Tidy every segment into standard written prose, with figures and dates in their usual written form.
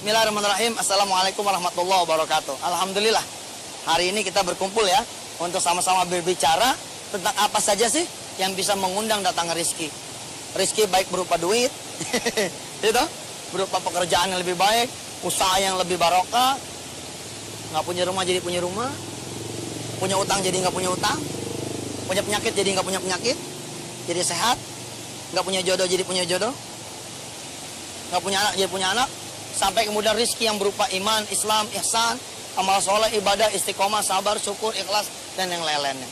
Bismillahirrahmanirrahim. Assalamualaikum warahmatullahi wabarakatuh. Alhamdulillah, hari ini kita berkumpul ya untuk sama-sama berbicara tentang apa saja sih yang bisa mengundang datang rezeki. Rezeki baik berupa duit, itu berupa pekerjaan yang lebih baik, usaha yang lebih barokah, nggak punya rumah jadi punya rumah, punya utang jadi nggak punya utang, punya penyakit jadi nggak punya penyakit, jadi sehat, nggak punya jodoh jadi punya jodoh, nggak punya anak jadi punya anak, sampai kemudian rizki yang berupa iman, Islam, ihsan, amal soleh, ibadah, istiqomah, sabar, syukur, ikhlas, dan yang lain-lainnya.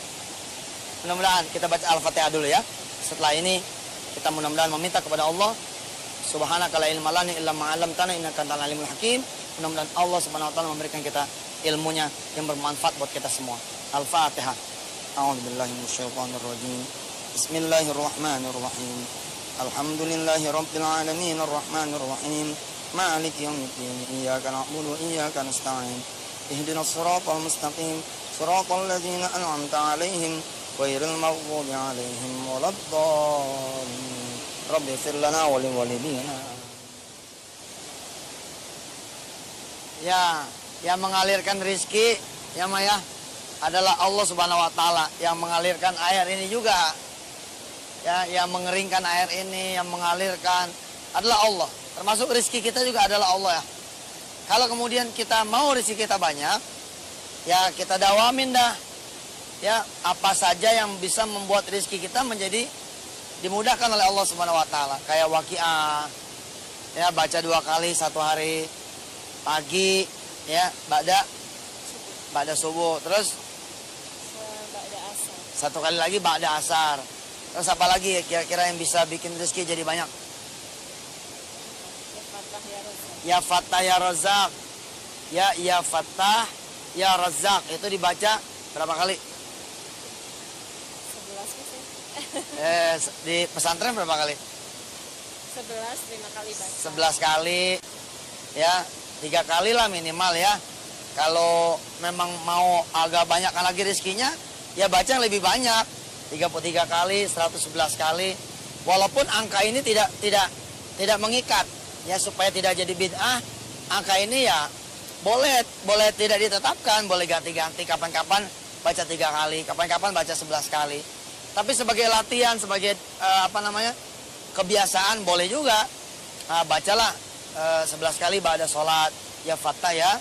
Mudah-mudahan kita baca Al-Fatihah dulu ya. Setelah ini kita mudah-mudahan meminta kepada Allah, Subhanaka la ilma lana illa ma 'allamtana innaka antal alimul hakim. Mudah-mudahan Allah Subhanahu wa taala memberikan kita ilmunya yang bermanfaat buat kita semua. Al-Fatihah. A'udzubillahi minasyaitonir rajim. Bismillahirrahmanirrahim. Alhamdulillahi rabbil alamin arrahmanir rahim. Maliki yaumiddin. Iyyaka na'budu wa iyyaka nasta'in. Ihdinas siratal mustaqim. Siratal ladzina an'amta 'alaihim ghairil maghdubi 'alaihim waladdallin. Rabbi ighfir lana wa liwalidina. Ya, yang mengalirkan rizki ya Maya adalah Allah Subhanahu wa taala. Yang mengalirkan air ini juga. Ya, yang mengeringkan air ini, yang mengalirkan adalah Allah. Termasuk rezeki kita juga adalah Allah ya. Kalau kemudian kita mau rezeki kita banyak, ya kita dawamin dah. Ya, apa saja yang bisa membuat rezeki kita menjadi dimudahkan oleh Allah Subhanahu wa taala. Kayak waqiah. Ya, baca 2 kali 1 hari. Pagi ya, ba'da subuh. Terus ba'da asar. 1 kali lagi ba'da asar. Terus apa lagi kira-kira yang bisa bikin rezeki jadi banyak? Ya Fattah ya Razak. Ya Fattah ya Razak. Itu dibaca berapa kali? 11 Di pesantren berapa kali? 11, 5 kali baca. 11 kali. Ya, 3 kali lah minimal ya. Kalau memang mau agak banyak lagi rezekinya, ya baca yang lebih banyak. 33 kali, 111 kali. Walaupun angka ini tidak mengikat. Ya supaya tidak jadi bid'ah, angka ini ya boleh tidak ditetapkan, boleh ganti-ganti kapan-kapan baca 3 kali, kapan-kapan baca 11 kali. Tapi sebagai latihan, sebagai kebiasaan boleh juga. Bacalah 11 kali ba'da sholat, ya Fattah ya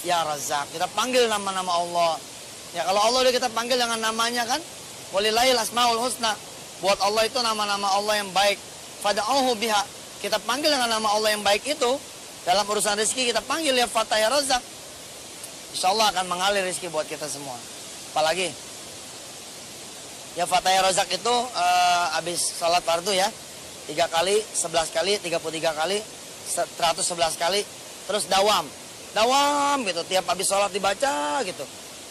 Razak. Kita panggil nama-nama Allah. Ya kalau Allah udah kita panggil dengan namanya kan, walillahil asmaul husna. Buat Allah itu nama-nama Allah yang baik. Fad'uhu biha. Kita panggil dengan nama Allah yang baik itu, dalam urusan rezeki kita panggil ya Fattah ya Razak. Insyaallah akan mengalir rezeki buat kita semua. Apalagi ya Fattah ya Razak itu habis salat fardu ya, 3 kali, 11 kali, 33 kali, 111 kali, terus dawam gitu, tiap habis sholat dibaca gitu.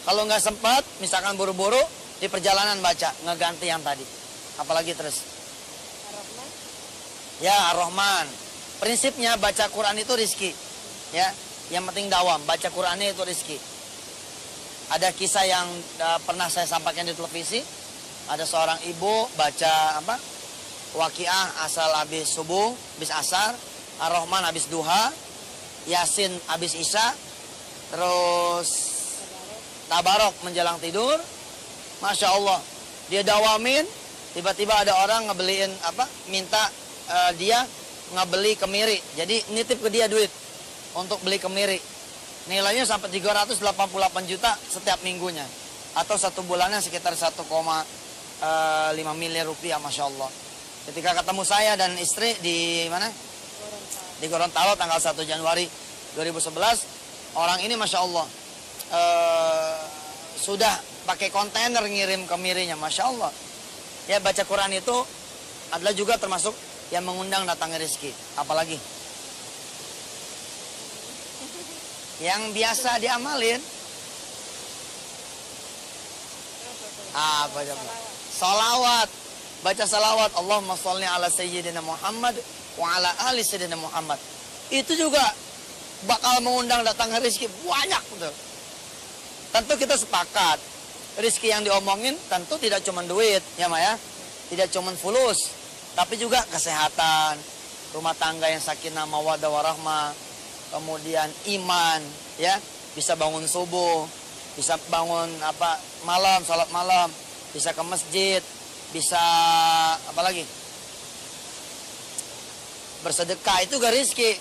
Kalau nggak sempat, misalkan buru-buru di perjalanan baca, ngeganti yang tadi. Apalagi terus Ar-Rahman. ya Ar-Rahman. Prinsipnya baca Quran itu rizki ya, yang penting dawam, baca Qurannya itu rizki. Ada kisah yang pernah saya sampaikan di televisi. Ada seorang ibu baca waqiah asal habis subuh, habis asar, Ar-Rahman habis duha, Yasin habis isya, terus Tabarok menjelang tidur. Masya Allah, dia dawamin. Tiba-tiba ada orang ngebeliin minta dia ngebeli kemiri. Jadi nitip ke dia duit untuk beli kemiri. Nilainya sampai 388 juta setiap minggunya. Atau 1 bulannya sekitar 1,5 miliar rupiah, Masya Allah. Ketika ketemu saya dan istri di mana? Di Gorontalo tanggal 1 Januari 2011. Orang ini Masya Allah sudah pakai kontainer ngirim kemirinya, Masya Allah. Ya baca Quran itu adalah juga termasuk yang mengundang datangnya rezeki. Apalagi yang biasa diamalin apa coba? Salawat. Baca salawat, Allahumma sholli ala sayyidina Muhammad wa ala ali sayyidina Muhammad. Itu juga bakal mengundang datangnya rezeki banyak betul. Tentu kita sepakat, rezeki yang diomongin tentu tidak cuma duit ya Maya, tidak cuma fulus, tapi juga kesehatan, rumah tangga yang sakinah mawaddah warahmah, kemudian iman, ya, bisa bangun subuh, bisa bangun malam, sholat malam, bisa ke masjid, bisa apa lagi? Bersedekah itu juga rizki.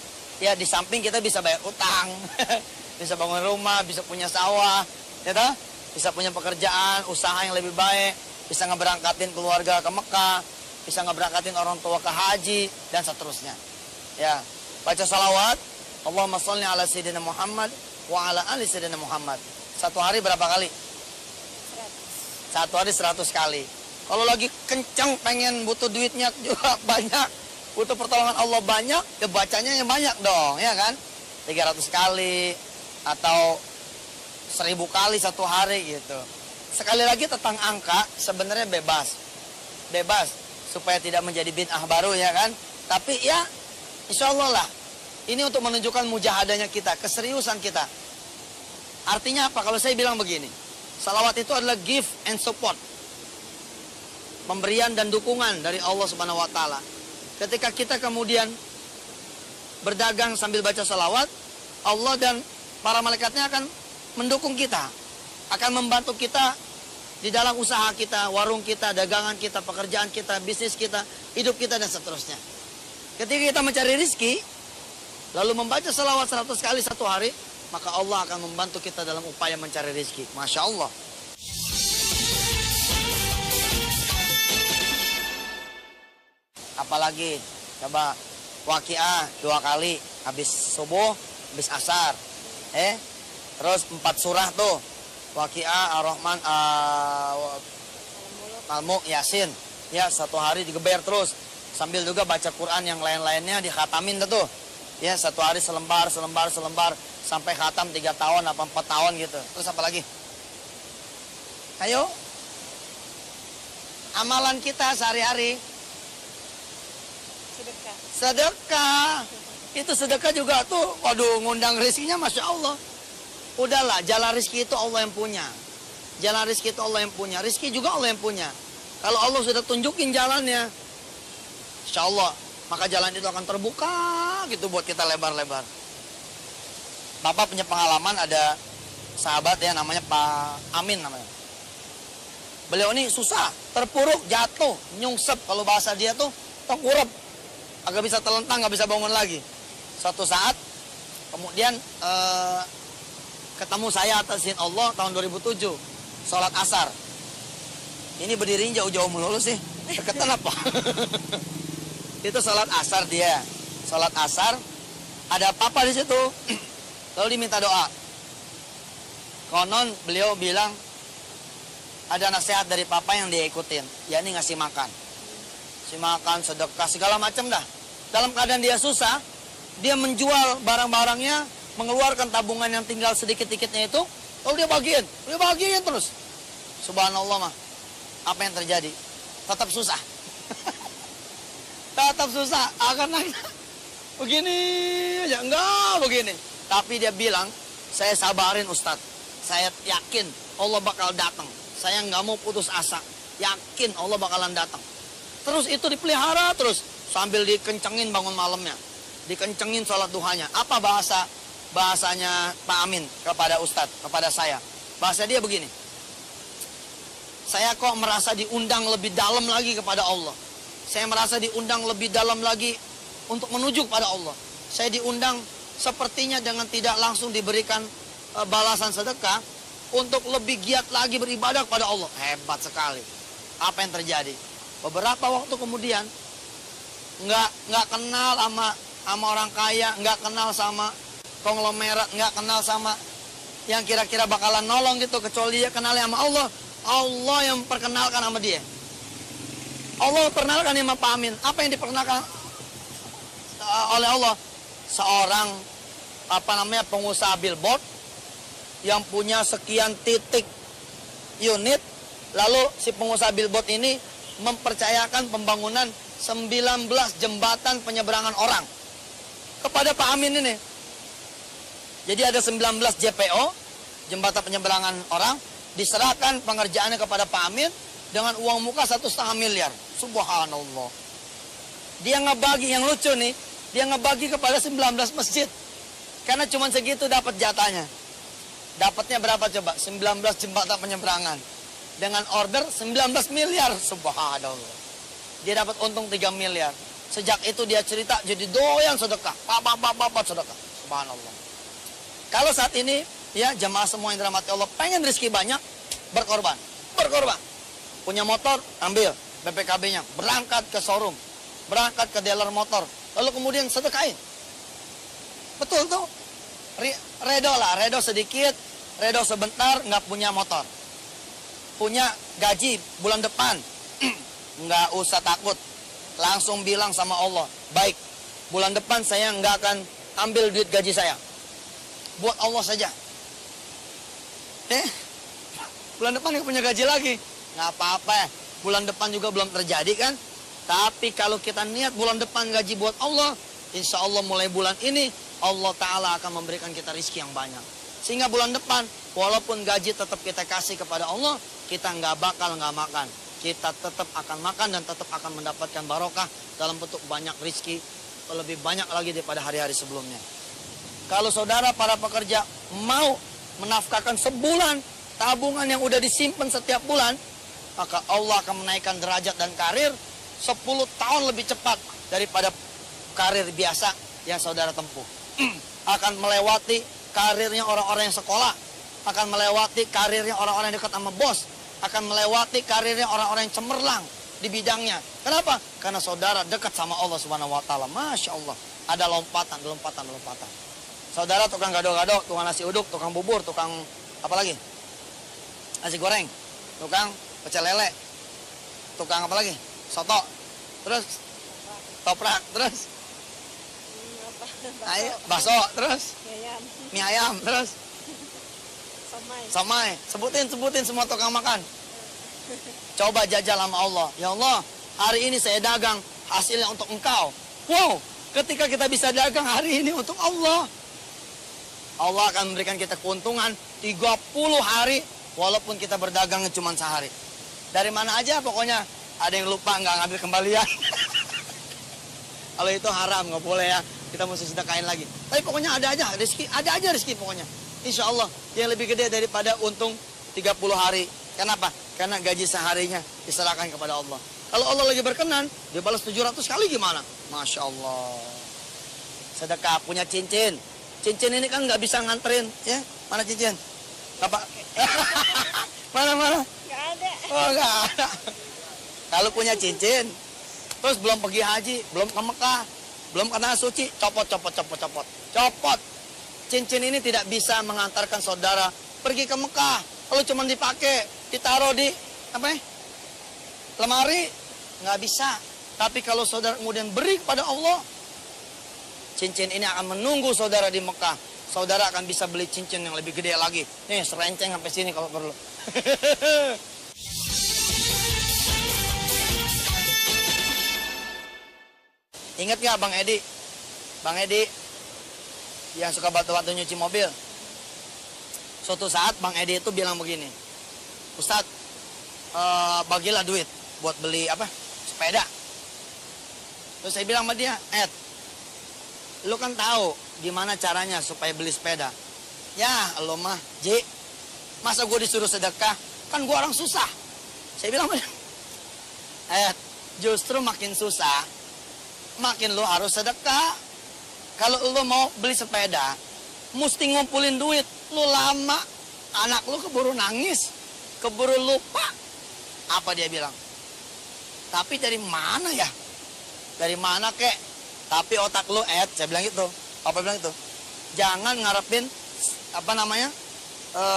Ya, di samping kita bisa bayar utang, bisa bangun rumah, bisa punya sawah, ya toh? Bisa punya pekerjaan, usaha yang lebih baik, bisa ngeberangkatin keluarga ke Mekah, bisa ngeberangkatin orang tua ke haji, dan seterusnya. Ya, baca salawat, Allahumma sholli ala sayyidina Muhammad wa ala ali sayyidina Muhammad. Satu hari berapa kali? 100. Satu hari 100 kali. Kalau lagi kencang pengen butuh duitnya juga banyak, butuh pertolongan Allah banyak, ya bacanya yang banyak dong, ya kan? 300 kali atau 1000 kali satu hari gitu. Sekali lagi tentang angka sebenarnya bebas. Bebas supaya tidak menjadi bid'ah baru, ya kan? Tapi ya insya Allah lah. Ini untuk menunjukkan mujahadahnya kita, keseriusan kita. Artinya apa? Kalau saya bilang begini, salawat itu adalah give and support. Pemberian dan dukungan dari Allah Subhanahu wa taala. Ketika kita kemudian berdagang sambil baca salawat, Allah dan para malaikatnya akan mendukung kita, akan membantu kita di dalam usaha kita, warung kita, dagangan kita, pekerjaan kita, bisnis kita, hidup kita, dan seterusnya. Ketika kita mencari rizki, lalu membaca salawat 100 kali satu hari, maka Allah akan membantu kita dalam upaya mencari rizki. Masya Allah. Apalagi, coba waqiah 2 kali, habis subuh, habis asar. Terus 4 surah tuh, waqiah, ar-Rahman, Al-Mulk, Yasin. Ya, satu hari digeber terus. Sambil juga baca Quran yang lain-lainnya dikhatamin tuh. Ya, satu hari selembar, sampai khatam 3 tahun, 4 tahun gitu. Terus apa lagi? Ayo. Amalan kita sehari-hari. Sedekah. Sedekah. Itu sedekah juga tuh, waduh, ngundang rezekinya Masya Allah. Udahlah, jalan rezeki itu Allah yang punya. Jalan rezeki itu Allah yang punya. Rezeki juga Allah yang punya. Kalau Allah sudah tunjukin jalannya, insya Allah, maka jalan itu akan terbuka gitu buat kita lebar-lebar. Bapak punya pengalaman, ada sahabat ya namanya Pak Amin namanya. Beliau ini susah, terpuruk, jatuh, nyungsep. Kalau bahasa dia tuh tengkurap, agak bisa telentang, gak bisa bangun lagi. Suatu saat, kemudian ketemu saya atas izin Allah tahun 2007, sholat asar. Ini berdirinya jauh-jauh melulu sih, deketan apa? Itu sholat asar dia, sholat asar, ada papa di situ, lalu diminta doa. Konon beliau bilang ada nasihat dari papa yang dia ikutin, yakni ngasih makan, sedekah segala macam dah. Dalam keadaan dia susah, dia menjual barang-barangnya, mengeluarkan tabungan yang tinggal sedikit-dikitnya itu, lalu dia bagiin terus. Subhanallah mah, apa yang terjadi? Tetap susah. Tetap susah, akan begini aja, enggak begini. Tapi dia bilang, saya sabarin Ustadz, saya yakin Allah bakal datang. Saya nggak mau putus asa, yakin Allah bakalan datang. Terus itu dipelihara terus, sambil dikencengin bangun malamnya, dikencengin sholat duhanya. Apa bahasanya Pak Amin kepada Ustadz, kepada saya? Bahasa dia begini, saya kok merasa diundang lebih dalam lagi kepada Allah. Saya merasa diundang lebih dalam lagi untuk menuju kepada Allah. Saya diundang sepertinya dengan tidak langsung diberikan balasan sedekah, untuk lebih giat lagi beribadah kepada Allah. Hebat sekali. Apa yang terjadi? Beberapa waktu kemudian, nggak kenal sama orang kaya, nggak kenal sama konglomerat, nggak kenal sama yang kira-kira bakalan nolong gitu, kecuali dia kenalnya sama Allah. Allah yang perkenalkan sama dia. Allah perkenalkan sama Pak Amin. Apa yang diperkenalkan oleh Allah? Seorang pengusaha billboard yang punya sekian titik unit, lalu si pengusaha billboard ini mempercayakan pembangunan 19 jembatan penyeberangan orang kepada Pak Amin ini. Jadi ada 19 JPO, jembatan penyeberangan orang, diserahkan pengerjaannya kepada Pak Amin dengan uang muka 1,5 miliar. Subhanallah. Dia ngebagi, yang lucu nih, dia ngebagi kepada 19 masjid. Karena cuma segitu dapat jatahnya. Dapatnya berapa coba? 19 jembatan penyeberangan. Dengan order 19 miliar. Subhanallah. Dia dapat untung 3 miliar. Sejak itu dia cerita jadi doyan sedekah. Papat sedekah. Subhanallah. Kalau saat ini ya jemaah semua yang dirahmati Allah pengen rezeki banyak, berkorban. Berkorban. Punya motor, ambil BPKB-nya. Berangkat ke showroom. Berangkat ke dealer motor. Lalu kemudian sedekahin. Betul tuh. Redo lah, redo sedikit, redo sebentar, nggak punya motor. Punya gaji bulan depan, nggak usah takut. Langsung bilang sama Allah, baik, bulan depan saya nggak akan ambil duit gaji saya. Buat Allah saja. Bulan depan nggak punya gaji lagi. Nggak apa-apa, bulan depan juga belum terjadi kan. Tapi kalau kita niat bulan depan gaji buat Allah, insya Allah mulai bulan ini, Allah Ta'ala akan memberikan kita rizki yang banyak. Sehingga bulan depan, walaupun gaji tetap kita kasih kepada Allah, kita nggak bakal nggak makan. Kita tetap akan makan dan tetap akan mendapatkan barokah dalam bentuk banyak rizki. Lebih banyak lagi daripada hari-hari sebelumnya. Kalau saudara para pekerja mau menafkahkan sebulan tabungan yang udah disimpan setiap bulan, maka Allah akan menaikkan derajat dan karir 10 tahun lebih cepat daripada karir biasa yang saudara tempuh. Akan melewati karirnya orang-orang yang sekolah, akan melewati karirnya orang-orang yang dekat sama bos, akan melewati karirnya orang-orang yang cemerlang di bidangnya. Kenapa? Karena saudara dekat sama Allah Subhanahu wa taala. Masya Allah, ada lompatan. Saudara tukang gado-gado, tukang nasi uduk, tukang bubur, tukang apa lagi? Nasi goreng, tukang pecel lele, tukang apa lagi? Soto, terus toprak, terus bakso, terus mie ayam, terus somai. Sebutin semua tukang makan. Coba jajal sama Allah. Ya Allah, hari ini saya dagang, hasilnya untuk engkau. Wow, ketika kita bisa dagang hari ini untuk Allah, Allah akan memberikan kita keuntungan 30 hari, walaupun kita berdagangnya cuma sehari. Dari mana aja pokoknya, ada yang lupa nggak ngambil kembalian. Kalau itu haram, nggak boleh ya. Kita mesti sedekahin lagi. Tapi pokoknya ada aja rezeki pokoknya. Insya Allah yang lebih gede daripada untung 30 hari. Kenapa? Karena gaji seharinya diserahkan kepada Allah. Kalau Allah lagi berkenan, dia balas 700 kali gimana? Masya Allah. Sedekah, punya cincin. Cincin ini kan nggak bisa nganterin, ya? Mana cincin? Apa? Mana? Nggak ada. Oh, nggak ada. Kalau punya cincin, terus belum pergi haji, belum ke Mekah, belum kena suci, copot. Cincin ini tidak bisa mengantarkan saudara pergi ke Mekah. Kalau cuma dipakai, ditaruh di lemari, nggak bisa. Tapi kalau saudara kemudian beri kepada Allah, cincin ini akan menunggu saudara di Mekah. Saudara akan bisa beli cincin yang lebih gede lagi. Nih, serenceng sampai sini kalau perlu. Ingat gak Bang Edi? Bang Edi yang suka batu-batu nyuci mobil. Suatu saat Bang Edi itu bilang begini, Ustadz, bagilah duit buat beli sepeda. Terus saya bilang sama dia, Ed, lu kan tahu gimana caranya supaya beli sepeda. Ya, lo mah, Ji, masa gue disuruh sedekah? Kan gue orang susah. Saya bilang sama dia, Ed, justru makin susah, makin lo harus sedekah. Kalau lo mau beli sepeda, mesti ngumpulin duit. Lo lama, anak lo keburu nangis, keburu lupa. Apa dia bilang? Tapi dari mana ya? Dari mana kek? Tapi otak lo, Ed, saya bilang gitu. Apa bilang itu? Jangan ngarepin,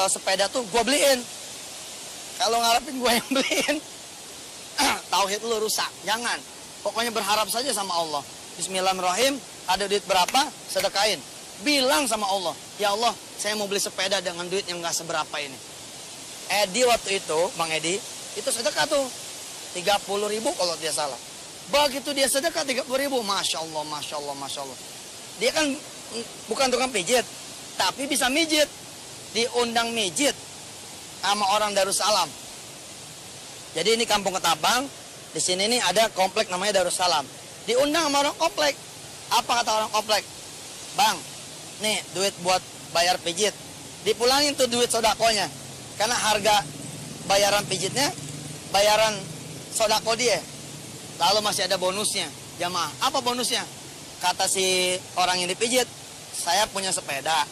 sepeda tuh gue beliin. Kalau ngarepin gue yang beliin, tauhid lo rusak. Jangan. Pokoknya berharap saja sama Allah. Bismillahirrahmanirrahim, ada duit berapa, sedekahin. Bilang sama Allah, ya Allah, saya mau beli sepeda dengan duit yang gak seberapa ini. Edi waktu itu, Bang Edi, itu sedekah tuh. 30.000 kalau dia salah. Begitu dia sedekah 30.000, Masya Allah. Dia kan bukan tukang pijit, tapi bisa mijit. Diundang mijit sama orang Darussalam. Jadi ini kampung Ketabang. Di sini nih ada komplek namanya Darussalam. Diundang sama orang komplek. Apa kata orang komplek? Bang, nih duit buat bayar pijit, dipulangin tuh duit sodakonya, karena harga bayaran pijitnya bayaran sodako dia. Lalu masih ada bonusnya. Jamaah, apa bonusnya? Kata si orang yang dipijit, saya punya sepeda,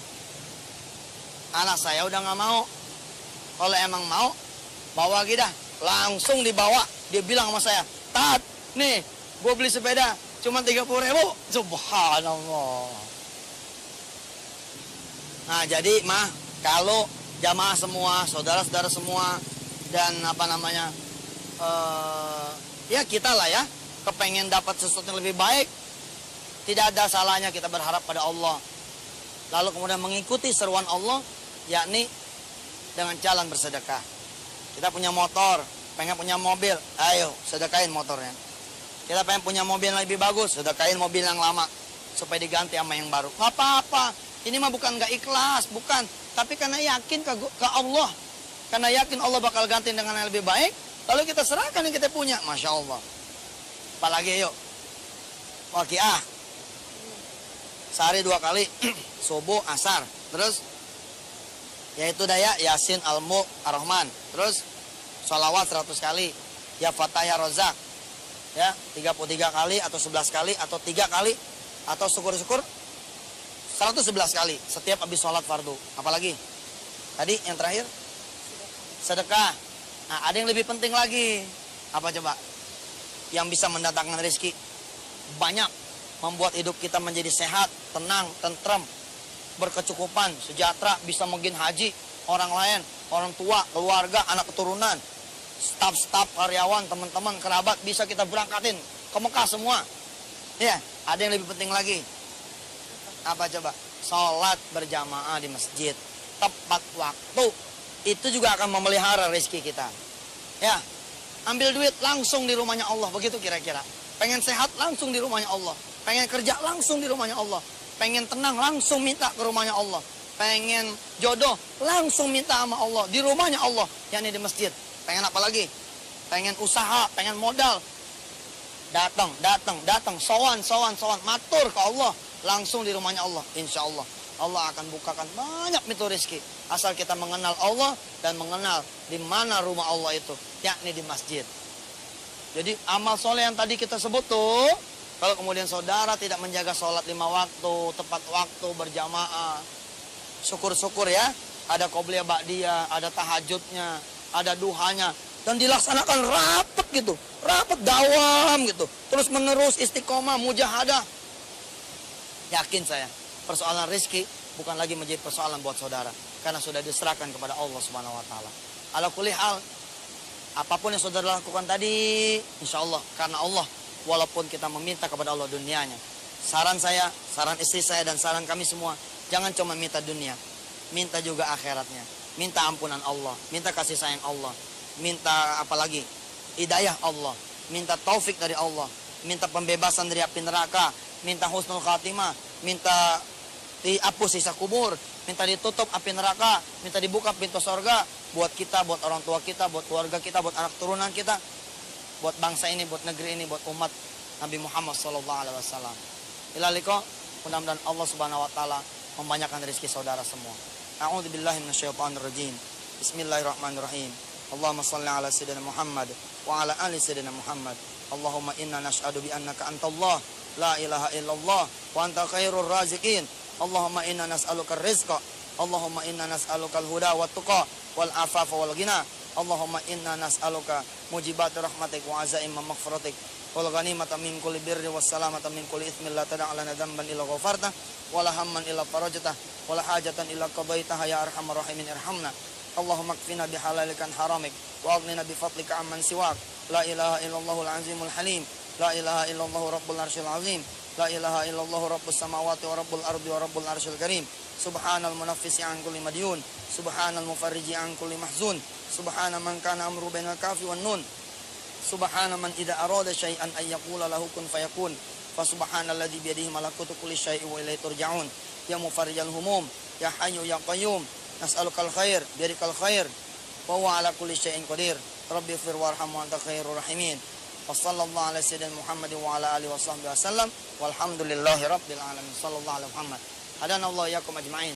anak saya udah nggak mau. Kalau emang mau, bawa lagi dah. Langsung dibawa. Dia bilang sama saya, Tat, nih gue beli sepeda cuma 30.000. Subhanallah. Nah jadi mah, kalau jamaah semua, saudara-saudara semua, dan ya kita lah ya, kepengen dapat sesuatu yang lebih baik, tidak ada salahnya kita berharap pada Allah. Lalu kemudian mengikuti seruan Allah, yakni dengan jalan bersedekah. Kita punya motor, pengen punya mobil, ayo sedekahin motornya. Kita pengen punya mobil yang lebih bagus, sedekahin mobil yang lama supaya diganti sama yang baru. Gak apa-apa, ini mah bukan gak ikhlas, bukan, tapi karena yakin ke Allah, karena yakin Allah bakal ganti dengan yang lebih baik, lalu kita serahkan yang kita punya. Masya Allah. Apalagi yuk, waqiah sehari 2 kali subuh asar, terus yaitu daya Yasin Al-Mulk Ar-Rahman, terus sholawat 100 kali, ya Fatah ya Rozak, ya 33 kali atau 11 kali atau 3 kali, atau syukur-syukur 111 kali setiap habis sholat fardu. Apalagi tadi yang terakhir sedekah. Nah ada yang lebih penting lagi, apa coba? Yang bisa mendatangkan rezeki banyak, membuat hidup kita menjadi sehat, tenang, tentrem, berkecukupan, sejahtera, bisa mungkin haji orang lain, orang tua, keluarga, anak keturunan, staf-staf, karyawan, teman-teman, kerabat, bisa kita berangkatin ke Mekah semua. Ya, ada yang lebih penting lagi. Apa coba? Sholat berjamaah di masjid tepat waktu. Itu juga akan memelihara rezeki kita. Ya, ambil duit langsung di rumahnya Allah, begitu kira-kira. Pengen sehat langsung di rumahnya Allah. Pengen kerja langsung di rumahnya Allah. Pengen tenang langsung minta ke rumahnya Allah. Pengen jodoh langsung minta sama Allah di rumahnya Allah, yakni di masjid. Pengen apa lagi? Pengen usaha, pengen modal, datang, sowan, matur ke Allah langsung di rumahnya Allah. Insya Allah Allah akan bukakan banyak pintu rezeki, asal kita mengenal Allah dan mengenal di mana rumah Allah itu, yakni di masjid. Jadi amal soleh yang tadi kita sebut tuh, kalau kemudian saudara tidak menjaga sholat 5 waktu, tepat waktu, berjamaah, syukur-syukur ya, ada qobliyah ba'diyah, ada tahajudnya, ada duhanya, dan dilaksanakan rapat gitu, rapat dawam gitu, terus menerus istiqomah, mujahadah. Yakin saya, persoalan rezeki bukan lagi menjadi persoalan buat saudara, karena sudah diserahkan kepada Allah Subhanahu Wa Taala. Ala kulli hal, apapun yang saudara lakukan tadi, insya Allah karena Allah. Walaupun kita meminta kepada Allah dunianya. Saran saya, saran istri saya, dan saran kami semua, jangan cuma minta dunia, minta juga akhiratnya. Minta ampunan Allah, minta kasih sayang Allah, minta apalagi hidayah Allah, minta taufik dari Allah, minta pembebasan dari api neraka, minta husnul khatimah, minta dihapus sisa kubur, minta ditutup api neraka, minta dibuka pintu sorga buat kita, buat orang tua kita, buat keluarga kita, buat anak turunan kita, buat bangsa ini, buat negeri ini, buat umat Nabi Muhammad SAW. Ilaliko, mudah-mudahan Allah Subhanahu Wa Taala membanyakan rezeki saudara semua. A'udzubillahi minasyaitonirrajim. Bismillahirrahmanirrahim. Allahumma shalli ala sayyidina Muhammad wa ala ali sayyidina Muhammad. Allahumma inna nash'adu bi annaka antallah la ilaha illallah wa anta khairur raziqin. Allahumma inna nas'aluka rizqa. Allahumma inna nas'aluka al-huda wat tuqa wal afafa wal ghina. Allahumma inna nas'aluka mujibati rahmatik wa azaima maghfiratik wal ghanimata min kulli birri was salamata min kulli itsmin la tad'a lana dhanban illa ghafarta wa la hamman illa farajta wa la hajatan illa qadaitaha ya arhamar rahimin irhamna. Allahumma kfina bihalalikan haramik wa aghnina bi fadlika amman siwak. La ilaha illallahul azimul halim, la ilaha illallah rabbul arsyil azim, la ilaha illallah rabbus samawati wa rabbul ardi wa rabbul arsyil karim. Subhanal munaffisi an kulli madyun, subhanal mufarriji an kulli mahzun, subhana man kana amru bainal kafi wan nun, subhana man idza arada syai'an ay yaqula lahu kun fayakun, fa subhanalladzi bi yadihi malakutu kulli syai'in wa ilaihi turja'un. Ya mufarrijal humum, ya hayyu ya qayyum, nas'alukal khair bi yadikal khair wa huwa ala kulli syai'in qadir. Rabbi ighfir warham wa anta khairur rahimin. Wa sallallahu ala sayyidina Muhammadin wa ala alihi wa sahbihi wasallam walhamdulillahi rabbil alamin. Sallallahu alaihi Muhammad. Hadanallahu iyyakum ajma'in.